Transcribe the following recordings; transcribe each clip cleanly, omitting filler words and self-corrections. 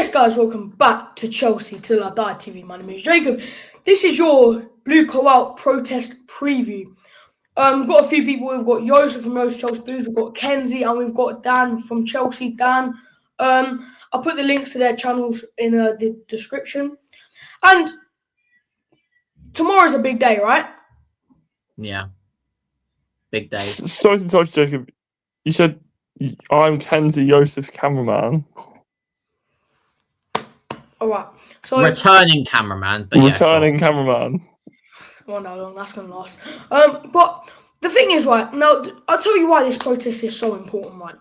Yes, guys, welcome back to Chelsea Till I Die TV. My name is Jacob. This is your Blue Out protest preview. We've got a few people. We've got Iosif from Iosifschelseablues, we've got Kenzie, and we've got Dan from Chelsea. Dan, I'll put the links to their channels in the description. And tomorrow's a big day, right? Yeah. Big day. Sorry to touch, Jacob. You said I'm Kenzie, Iosif's cameraman. All right. So returning cameraman, but returning cameraman. Well, no, that's gonna last. But the thing is, right now, I'll tell you why this protest is so important, right?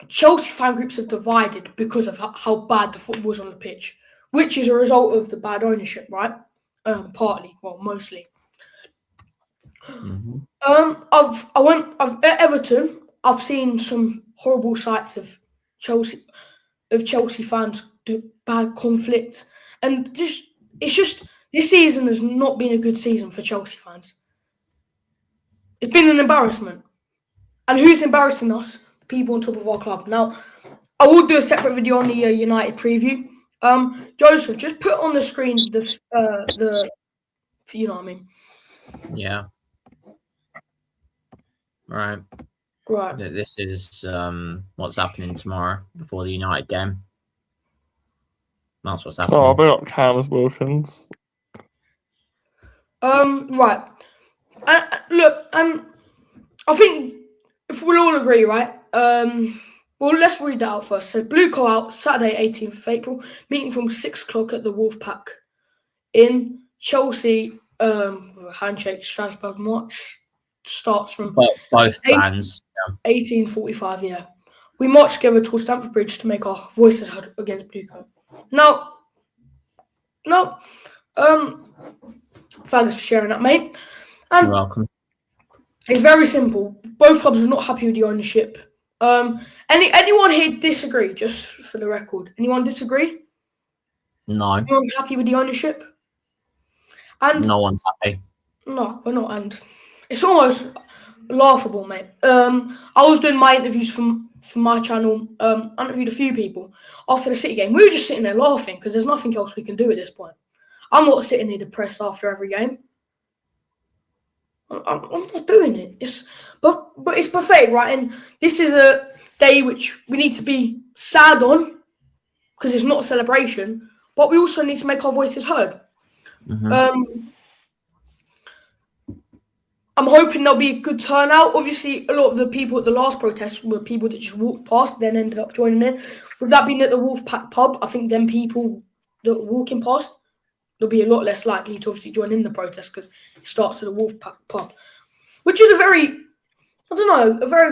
Chelsea fan groups have divided because of how bad the football was on the pitch, which is a result of the bad ownership, right? Partly, well, mostly. Mm-hmm. At Everton. I've seen some horrible sights of Chelsea fans do bad conflicts, and it's just this season has not been a good season for Chelsea fans. It's been an embarrassment, and who's embarrassing us? The people on top of our club. Now, I will do a separate video on the United preview. Joseph, just put on the screen the you know what I mean? Yeah. Right. This is what's happening tomorrow before the United game. That's what's happening. Oh, I've got Carlos Wilkins. Right. And look, and I think if we'll all agree, right? Well, let's read that out first. So, Blue Call Out, Saturday, 18th of April, meeting from 6 o'clock at the Wolfpack in Chelsea. Handshake Strasbourg march starts from both fans. 18:45. Yeah, we march together towards Stamford Bridge to make our voices heard against Blue Coat. Now, thanks for sharing that, mate. And you're welcome. It's very simple. Both clubs are not happy with the ownership. Anyone here disagree? Just for the record, anyone disagree? No. Anyone happy with the ownership? And no one's happy. No, we're not, and it's almost laughable, mate. I was doing my interviews from my channel. I interviewed a few people after the City game. We were just sitting there laughing because there's nothing else we can do at this point. I'm not sitting here depressed after every game. I'm not doing it. But it's pathetic, right? And this is a day which we need to be sad on because it's not a celebration. But we also need to make our voices heard. Mm-hmm. I'm hoping there'll be a good turnout. Obviously, a lot of the people at the last protest were people that just walked past, then ended up joining in. With that being at the Wolfpack pub, I think them people that are walking past, they'll be a lot less likely to obviously join in the protest because it starts at the Wolfpack pub, which is a very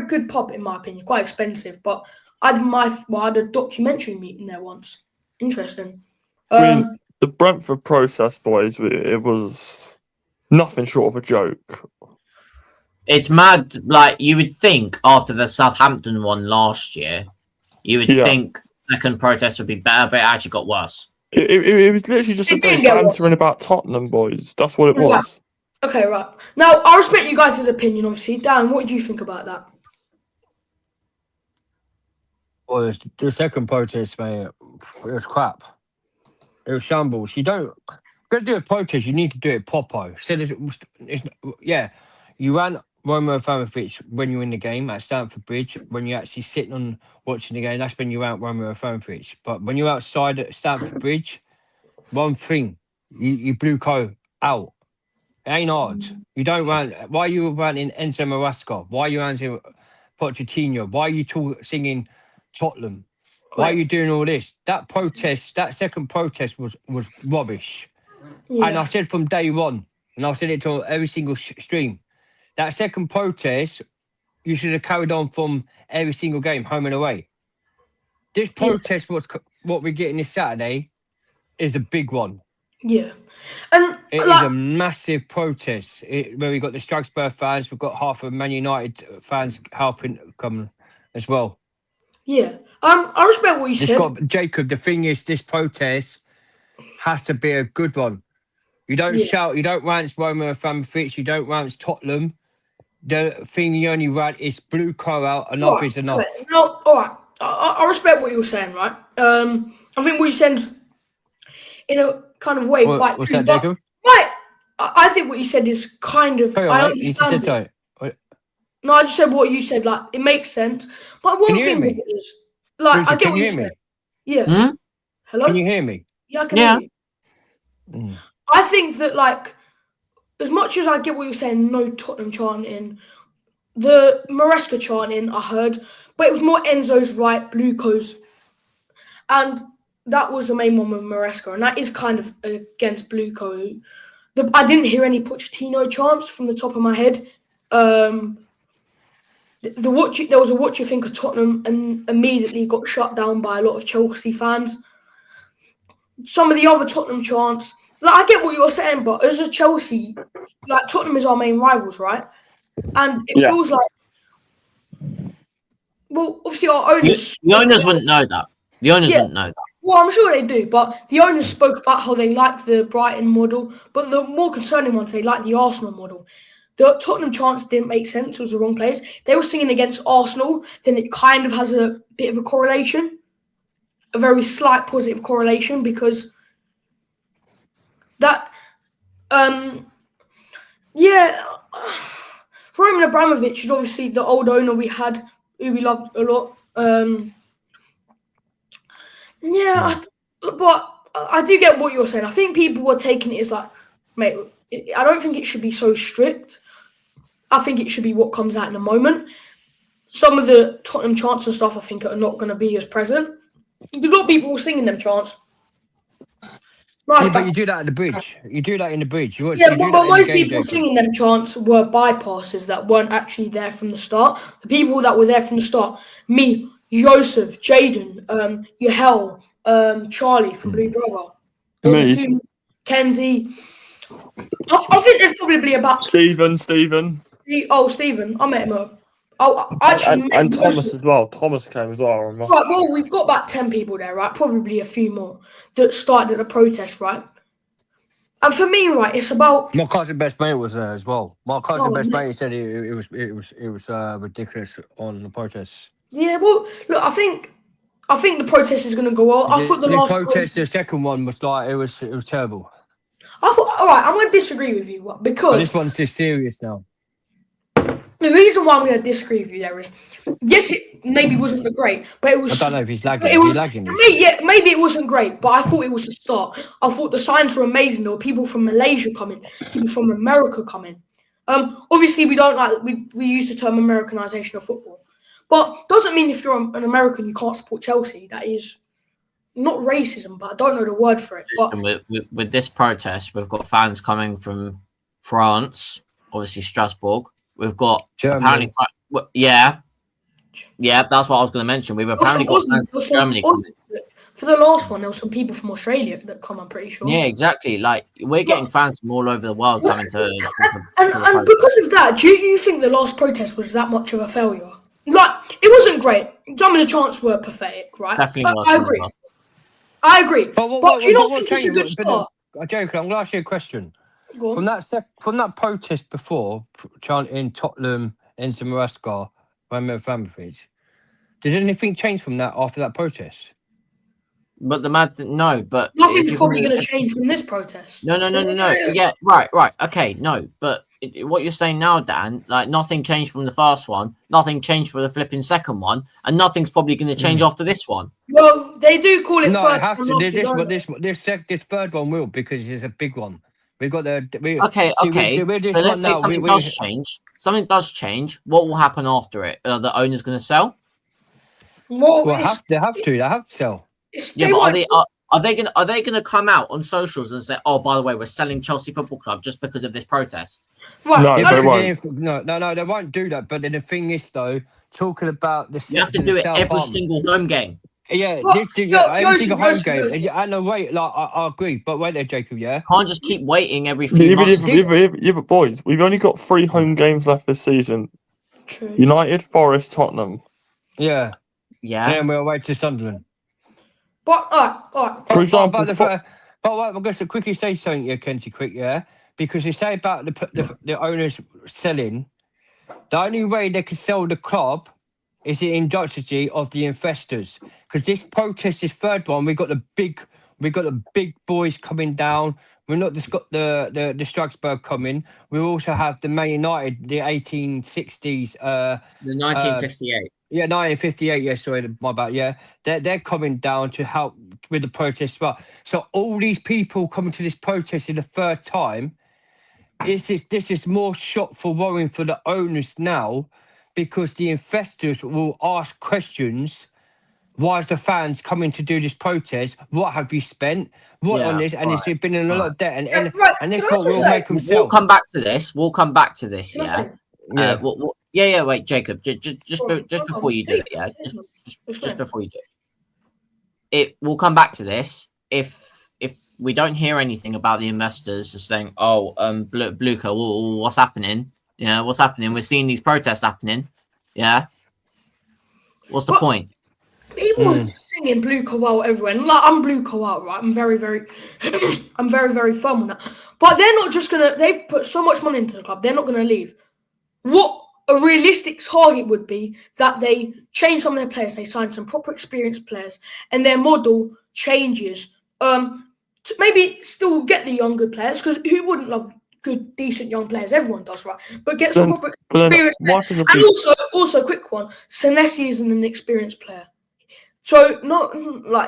good pub in my opinion. Quite expensive, but I had a documentary meeting there once. Interesting. I mean, the Brentford protest, boys, it was nothing short of a joke. It's mad. Like, you would think after the Southampton one last year, you would think second protest would be better, but it actually got worse. It was literally just a bit of bantering about Tottenham, boys. That's what it was. Yeah. Okay, right. Now, I respect you guys' opinion, obviously. Dan, what do you think about that? Well, the second protest, mate, it was crap. It was shambles. You're going to do a protest, you need to do it proper. You ran Romeo Abramovich when you were in the game at Stamford Bridge. When you're actually sitting on watching the game, that's when you're out Romeo Abramovich. But when you're outside at Stamford Bridge, one thing, you blew out. It ain't hard. You don't run. Why are you running Enzo Maresca? Why are you running Pochettino? Why are you singing Tottenham? Why are you doing all this? That second protest was rubbish. Yeah. And I said from day one, and I said it to every single stream, that second protest, you should have carried on from every single game, home and away. This protest, what we're getting this Saturday, is a big one. Yeah. And it is a massive protest where we've got the Strasbourg fans, we've got half of Man United fans helping come as well. Yeah. I respect what you said. Jacob, the thing is, this protest has to be a good one. You don't shout, you don't rant Romeo Abramovich, you don't rant Tottenham. The thing you only rant is Blue Call Out, enough is enough. No, all right. I respect what you're saying, right? I think what you said in a kind of way quite What's true. that, Jacob? Right, I think what you said is kind of. Hang I on, mate. You just understand said it. so. No, I just said what you said. Like it makes sense. But one Can you hear thing with me? it is, like, Lucy, I get can what you you hear said. me? Yeah. Hmm? Hello. Can you hear me? Yeah, I can Yeah. hear you. I think that, like, as much as I get what you're saying, no Tottenham chanting, the Maresca chanting I heard, but it was more Enzo's right, Bluco's, and that was the main one with Maresca, and that is kind of against Bluco. I didn't hear any Pochettino chants from the top of my head. There was a what you think of Tottenham, and immediately got shut down by a lot of Chelsea fans. Some of the other Tottenham chants, like I get what you're saying, but as a Chelsea, like Tottenham is our main rivals, right? And it feels like, well, obviously our owners. The owners wouldn't know that. The owners Yeah. wouldn't know that. Well, I'm sure they do, but the owners spoke about how they like the Brighton model, but the more concerning ones, they like the Arsenal model. The Tottenham chants didn't make sense. It was the wrong place. They were singing against Arsenal, then it kind of has a bit of a correlation, a very slight positive correlation, because that, yeah, Roman Abramovich is obviously the old owner we had, who we loved a lot. But I do get what you're saying. I think people were taking it as like, mate, I don't think it should be so strict. I think it should be what comes out in the moment. Some of the Tottenham chants and stuff, I think, are not going to be as present. There's a lot of people singing them chants. Nice, But you do that at the bridge. You do that in the bridge. but most people singing them chants were bypasses that weren't actually there from the start. The people that were there from the start, me, Iosif, Jaden, Yahel, Charlie from Blue Brother. There was a few, Kenzie. I think there's probably about Stephen. Oh, Stephen. I met him. And Thomas as well. Thomas came as well, I remember. Right, well, we've got about 10 people there, right? Probably a few more that started at the protest, right? And for me, right, it's about. My cousin best mate was there as well. My cousin best mate said it was ridiculous on the protests. Yeah, well, look, I think the protest is going to go well. I thought the last protest, the second one was like it was terrible. I thought, all right, I'm going to disagree with you because But this one's just serious now. The reason why I'm going to disagree with you there is, yes, it maybe wasn't great, but it was. I don't know if he's lagging. He's lagging. Maybe it wasn't great, but I thought it was a start. I thought the signs were amazing. There were people from Malaysia coming, people from America coming. Obviously, we use the term Americanization of football, but doesn't mean if you're an American you can't support Chelsea. That is not racism, but I don't know the word for it. But with this protest, we've got fans coming from France, obviously Strasbourg. We've got Germany. Apparently, yeah, that's what I was going to mention. We've apparently got fans from Germany coming. For the last one, there were some people from Australia that come, I'm pretty sure. Yeah, exactly. Like, we're getting fans from all over the world coming to... And because of that, do you think the last protest was that much of a failure? Like, it wasn't great. Some of the chants were pathetic, right? Definitely was. I agree. But do you not think it's a good start? Jacob, I'm going to ask you a question. Go on. From that protest before, chanting Tottenham, Enzo Maresca, Roman Abramovich, did anything change from that after that protest? But nothing's probably going to change from this protest. No. Yeah, right. Okay, no. But what you're saying now, Dan, like nothing changed from the first one, nothing changed for the flipping second one, and nothing's probably going to change after this one. Well, they do call it third. No, it has to. This third one will, because it's a big one. We got the. Okay. So let's say something does change. Something does change. What will happen after it? Are the owners going to sell? Well, they have to sell. Yeah, but are they going to come out on socials and say, "Oh, by the way, we're selling Chelsea Football Club just because of this protest"? Right. No, they won't. No, they won't do that. But then the thing is, though, talking about the. You have to do it every single home game. Yeah, every single home game. I know, wait, like I agree, but wait there, Jacob. Yeah, can't just keep waiting every few months. Yeah, but boys, we've only got 3 home games left this season. True. United, Forest, Tottenham. Yeah. And then we're away to Sunderland. But all right. For example, I'm going to quickly say something here, Kenzie, because you say about the owners selling. The only way they can sell the club is the inductity of the investors. Because this protest, this third one, we got the big boys coming down. We're not just got the Strasbourg coming. We also have the Man United, the 1860s. The 1958. Yeah, 1958. Yeah, sorry, my bad. Yeah, they're coming down to help with the protest. But so all these people coming to this protest in the third time. This is more shot for worrying for the owners now, because the investors will ask questions. Why is the fans coming to do this protest? What have you spent? What on this? And it's been in a lot of debt, and this Can I what just will say- make them We'll sell. come back to this. We'll come back to this. Can I Yeah. say- Yeah. Wait, Jacob. Just before you do it. Yeah. Just before you do it. We'll come back to this if we don't hear anything about the investors just saying, "Oh, Bluka, what's happening? Yeah, what's happening? We're seeing these protests happening. Yeah, what's the But- point?" People were singing Blue Koala everywhere. And, like, I'm Blue Koala, right? I'm very, very, I'm very, very firm on that. But they're not just gonna. They've put so much money into the club. They're not gonna leave. What a realistic target would be that they change some of their players. They sign some proper experienced players, and their model changes. To maybe still get the young good players, because who wouldn't love good, decent young players? Everyone does, right? But get some proper experienced players. And also, quick one. Senesi isn't an experienced player. So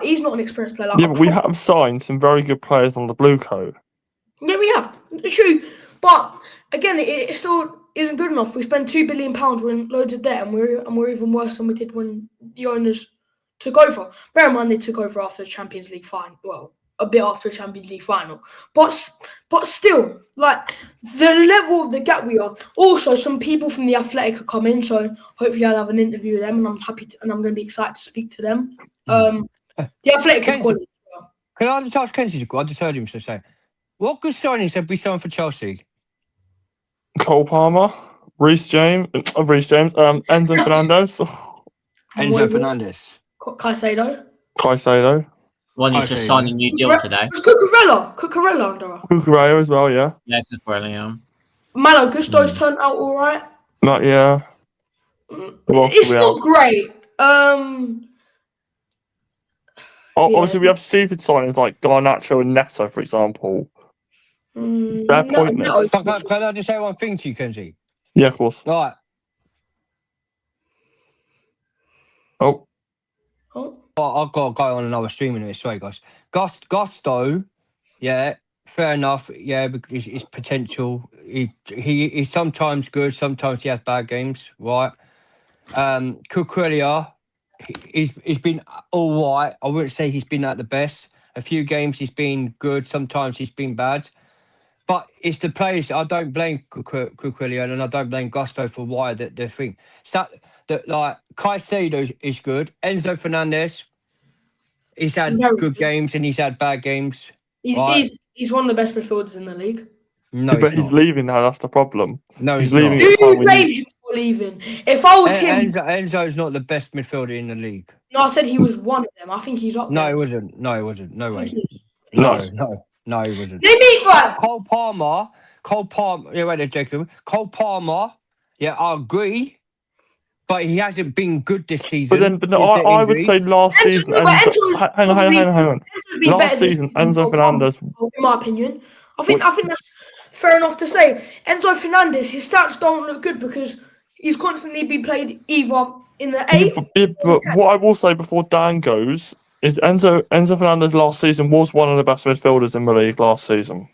he's not an experienced player. Like, Yeah, but we have signed some very good players on the blue coat. Yeah, we have. True, but again, it still isn't good enough. We spend £2 billion, we're in loads of debt, and we're even worse than we did when the owners took over. Bear in mind, they took over after the Champions League final. Well, a bit after the Champions League final, but still, like, the level of the gap we are. Also, some people from the Athletic are coming, so hopefully I'll have an interview with them, and I'm happy and I'm going to be excited to speak to them. The Athletic is quality. Can I just ask Kenzie? I just heard him say, what good signings have we signed for Chelsea? Cole Palmer, Reece James, Enzo Fernandez, Enzo Fernandez. Caicedo, One who's just signed a new deal today. Cucurella under her. Cucurella as well, yeah. Yeah, Cucurella. Malo Gusto's turned out all right. Not yeah. It's not great. Obviously, we have stupid signings like Garnacho and Neto, for example. They're pointless. Can I just say one thing to you, Kenzie? Yeah, of course. Right. Oh. I've got to go on another stream in a minute. Sorry, guys. Gusto, yeah, fair enough. Yeah, because his potential. He's sometimes good, sometimes he has bad games, right? Cucurella, he's been all right. I wouldn't say he's been at the best. A few games he's been good, sometimes he's been bad. But it's the players. I don't blame Cucurella and I don't blame Gusto for why the thing. So that like Caicedo is good. Enzo Fernandez, he's had good games and he's had bad games. He's one of the best midfielders in the league. No, but he's leaving now. That's the problem. No, he's leaving. Who blame him for leaving? If I was him, Enzo's not the best midfielder in the league. No, I said he was one of them. I think he's up there. No, he wasn't. No, way. No, he wasn't. Cole Palmer. Yeah, wait there, Jacob. Cole Palmer. Yeah, I agree. But he hasn't been good this season. But I would say last season. Hang on. Last season, Enzo Fernandez. In my opinion, I think that's fair enough to say. Enzo Fernandez, his stats don't look good because he's constantly been played either in the 8. But what I will say before Dan goes is Enzo Fernandez last season was one of the best midfielders in the league last season.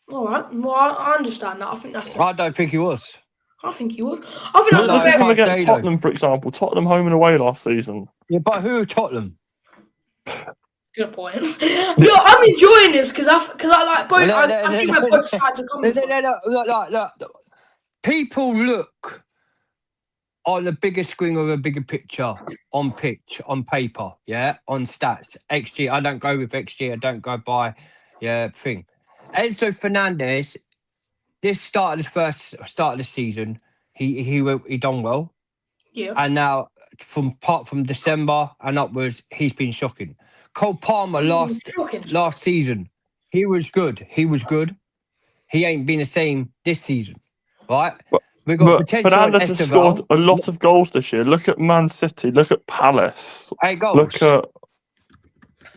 All right, well, I understand that. I think that's. I don't think he was. I think he was. I think that's Look at him against Tottenham, for example. Tottenham home and away last season. Yeah, but who Tottenham? Good point. Yo, I'm enjoying this because I like both. I see where both sides are coming from. Look. People look on the bigger screen of a bigger picture on pitch, on paper, yeah, on stats. XG. I don't go with XG. I don't go by thing. Enzo Fernandez. This start of the season, he done well. Yeah. And now from December and upwards, he's been shocking. Cole Palmer last season, he was good. He ain't been the same this season, right? We've got But potential on Fernandes has scored Esteval. a lot of goals this year. Look at Man City. Look at Palace. 8 goals. Look at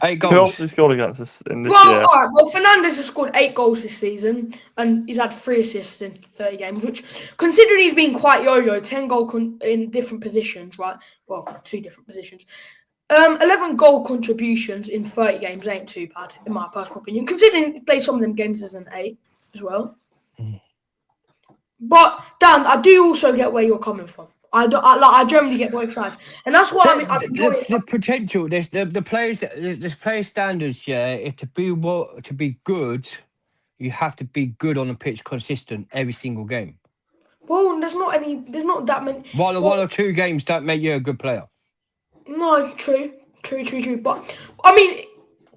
8 who else goals. has he scored against us in this Well, year? all right. Well, Fernandes has scored 8 goals this season, and he's had 3 assists in 30 games. Which, considering he's been quite yo-yo, 10 goal in different positions, right? Well, 2 different positions. 11 goal contributions in 30 games ain't too bad, in my personal opinion. Considering he played some of them games as an 8 as well. But Dan, I do also get where you're coming from. I generally get both sides, and that's why I'm enjoying The potential. There's the players. There's player standards. Yeah, if to be good, you have to be good on the pitch, consistent every single game. Well, there's not that many. One or 2 games don't make you a good player. No, true. But I mean,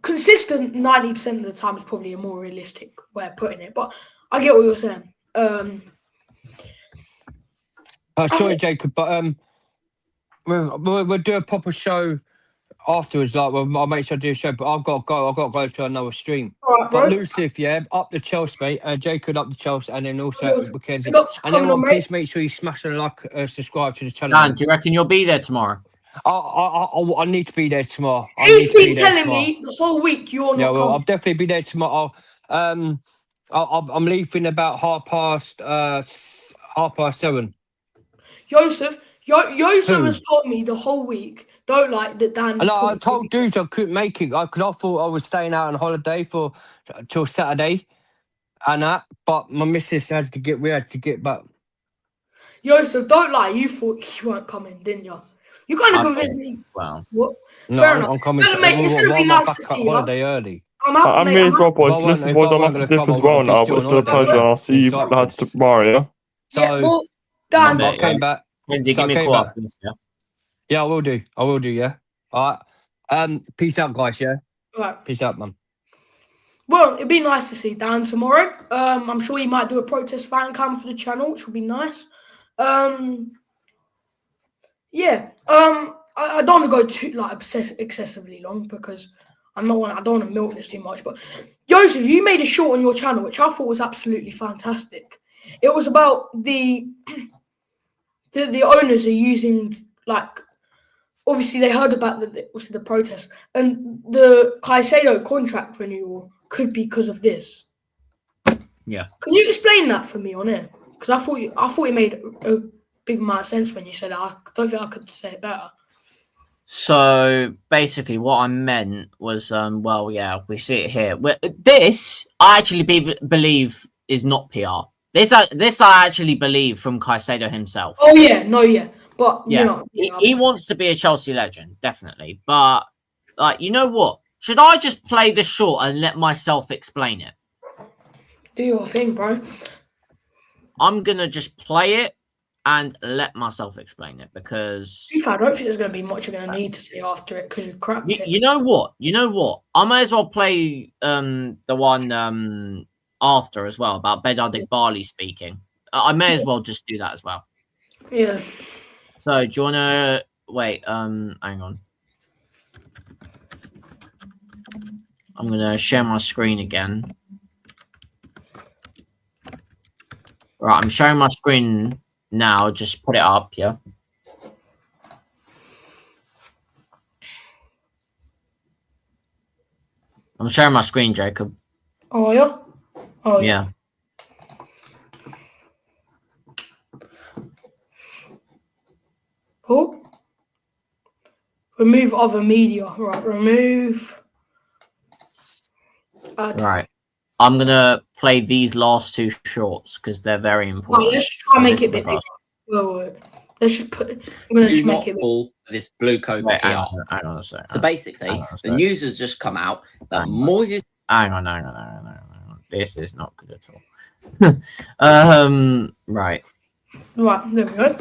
consistent 90% of the time is probably a more realistic way of putting it. But I get what you're saying. Sorry, Jacob, but we'll do a proper show afterwards. Like, I'll make sure I do a show. But I've got to go. I've got to go to another stream. All right, bro. But Iosif, yeah, up the Chelsea, mate. Jacob up the Chelsea, and then also Kenzie. Lots And coming everyone, on, mate. please make sure you smash the like, subscribe to the channel. Dan, do you reckon you'll be there tomorrow? I need to be there tomorrow. He's been telling me the whole week you're not Yeah, well, coming. I'll definitely be there tomorrow. I'm leaving about 7:30. Iosif has told me the whole week. Don't like that Dan. And I told dudes I couldn't make it because I thought I was staying out on holiday till Saturday, and that. But my missus had to get. We had to get back. Iosif, don't lie. You thought you weren't coming, didn't you? You kind of convinced me. Well, What? No, Fair enough. I'm coming. Well, mate, it's gonna be nice to see you. Holiday early. I'm me as well, boys. Listen, boys, I'm have to dip as well now, but it's been a pleasure. I'll see you lads tomorrow, yeah? Yeah, well, Dan, I came back. Kenzie, give me a call after this, yeah? Yeah, I will do. Yeah. All right. Peace out, guys. Yeah. all right. Peace out, man. Well, it'd be nice to see Dan tomorrow. I'm sure he might do a protest fan cam for the channel, which would be nice. Yeah. I don't want to go too excessively long because I don't want to milk this too much. But Iosif, you made a short on your channel, which I thought was absolutely fantastic. It was about the owners are using, like, obviously they heard about the protest, and the Caicedo contract renewal could be because of this. Yeah. Can you explain that for me on air? Because I thought it made a big amount of sense when you said it. I don't think I could say it better. So basically, what I meant was, well, yeah, we see it here. This I actually believe is not PR. This I actually believe from Caicedo himself. Oh yeah, no, yeah, but yeah, he wants to be a Chelsea legend, definitely. But like, you know what? Should I just play the short and let myself explain it? Do your thing, bro. I'm gonna just play it and let myself explain it because I don't think there's going to be much you're going to need to say after it because you're crap. You know what? I may as well play the one after as well about Bedadik Barley speaking. I may as well just do that as well. Yeah. So do you want to wait? Hang on. I'm gonna share my screen again. Right, I'm sharing my screen now. Just put it up, yeah. I'm sharing my screen, Jacob. Oh yeah. Oh yeah. Oh. Remove other media. Right. Remove. Right. I'm gonna play these last 2 shorts because they're very important. Right, let's try and make it bigger. Let's just put. I'm gonna just make it fall for this blue coat PR. Hang on a second. So basically, the news has just come out that Moyes. Hang on. This is not good at all. Right. Right, there we go.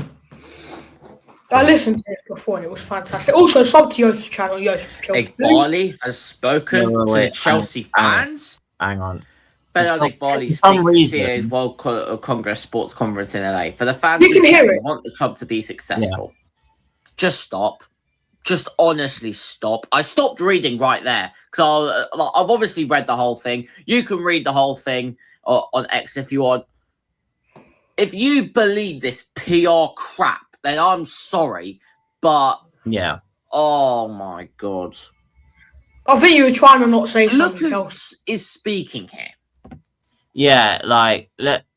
I listened to it before and it was fantastic. Also, sub to Iosif's channel, Iosifschelseablues. Barley has spoken to the Chelsea fans. Hang on. Bedadik Barley for some speaks reason, at CA's World Congress Sports Conference in LA. For the fans You can hear it. who want the club to be successful, just stop. Just honestly stop. I stopped reading right there because I've obviously read the whole thing. You can read the whole thing on X if you want. if you believe this PR crap, then I'm sorry, but Yeah. oh my god. I think you were trying to not say Look something who else. is speaking here. Yeah, like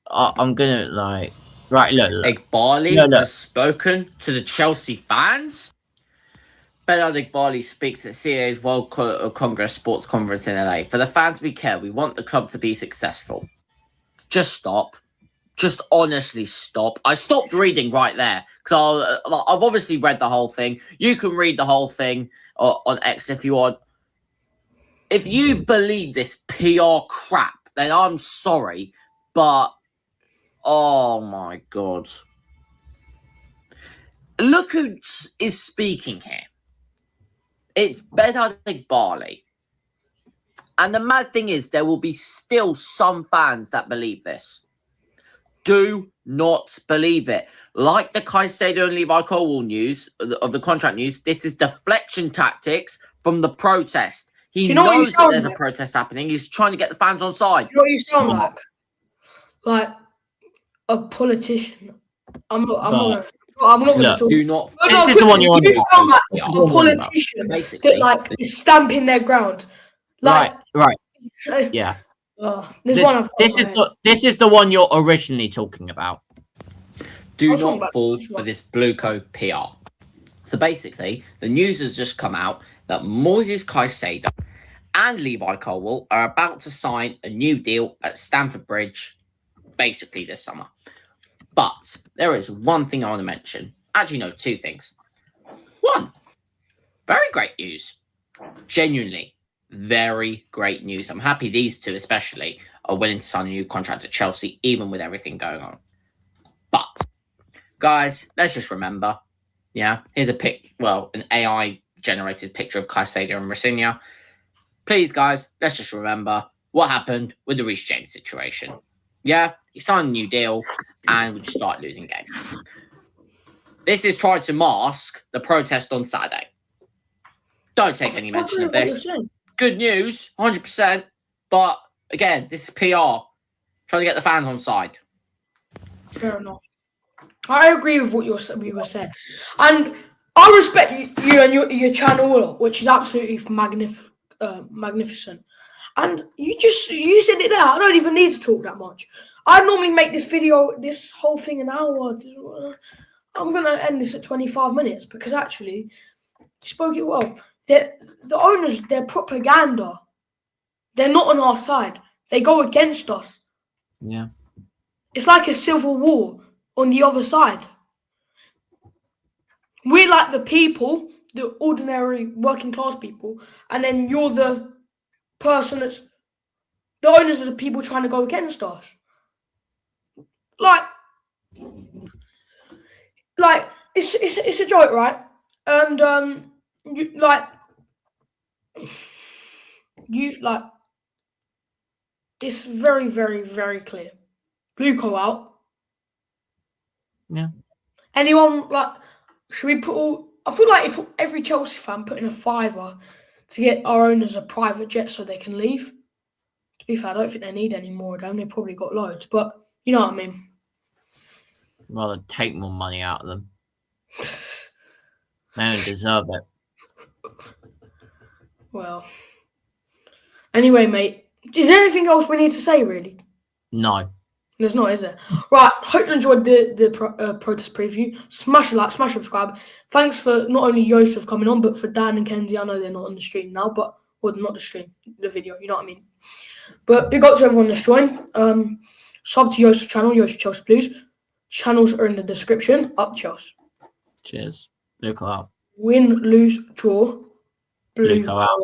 I'm gonna like look. Igbali No, no. has spoken to the Chelsea fans. Bernard Igbali speaks at CAA's World Congress Sports Conference in LA. For the fans we care, we want the club to be successful. Just stop. Just honestly stop. I stopped reading right there because I've obviously read the whole thing. You can read the whole thing on X if you want. If you believe this PR crap, then I'm sorry, but oh my god. Look who is speaking here. It's Bernard Igbali. And the mad thing is, there will be still some fans that believe this. Do not believe it. Like the Caicedo and Levi Colwill news, of the contract news, this is deflection tactics from the protest. He knows that there's a protest happening. He's trying to get the fans on side. You know what you sound like? Like a politician. I'm not going to talk. Do not. This is the one you want. You sound like a politician that like is stamping their ground. Like, right. Yeah. This is the one you're originally talking about. Do not fall for this blue code PR. So basically, the news has just come out that Moises Caicedo and Levi Colwill are about to sign a new deal at Stamford Bridge, basically this summer. But there is one thing I want to mention. Actually, no, two things. One, very great news. Genuinely, very great news. I'm happy these two especially are willing to sign a new contract at Chelsea, even with everything going on. But, guys, let's just remember, here's an AI-generated picture of Caicedo and Rafinha. Please, guys, let's just remember what happened with the Reece James situation. Yeah, he signed a new deal, and we just started losing games. This is trying to mask the protest on Saturday. Don't take any mention of this. Good news, 100%. But again, this is PR. Trying to get the fans on side. Fair enough. I agree with what you were saying. And I respect you and your channel, which is absolutely magnificent. And you said it there. I don't even need to talk that much. I normally make this whole thing an hour. I'm going to end this at 25 minutes because actually, you spoke it well. The owners, their propaganda, they're not on our side. They go against us. Yeah. It's like a civil war on the other side. We're like the people, the ordinary working class people, and then you're the person that's the owners are the people trying to go against us. Like it's a joke, right? And it's very, very, very clear. Blue call out. Yeah. Anyone should we put I feel like if every Chelsea fan put in a £5 to get our owners a private jet so they can leave. To be fair, I don't think they need any more of them. They've probably got loads, but you know what I mean. Rather take more money out of them. They don't deserve it. Well. Anyway, mate. Is there anything else we need to say, really? No. There's not, is there? Right. Hope you enjoyed the protest preview. Smash a like, smash subscribe. Thanks for not only Iosif coming on, but for Dan and Kenzie. I know they're not on the stream now, not the stream, the video. You know what I mean? But big up to everyone that's joined. Sub to Iosif's channel, Iosifschelseablues. Channels are in the description. Up Chelsea. Cheers. Blue call out. Win, lose, draw. Blue call out.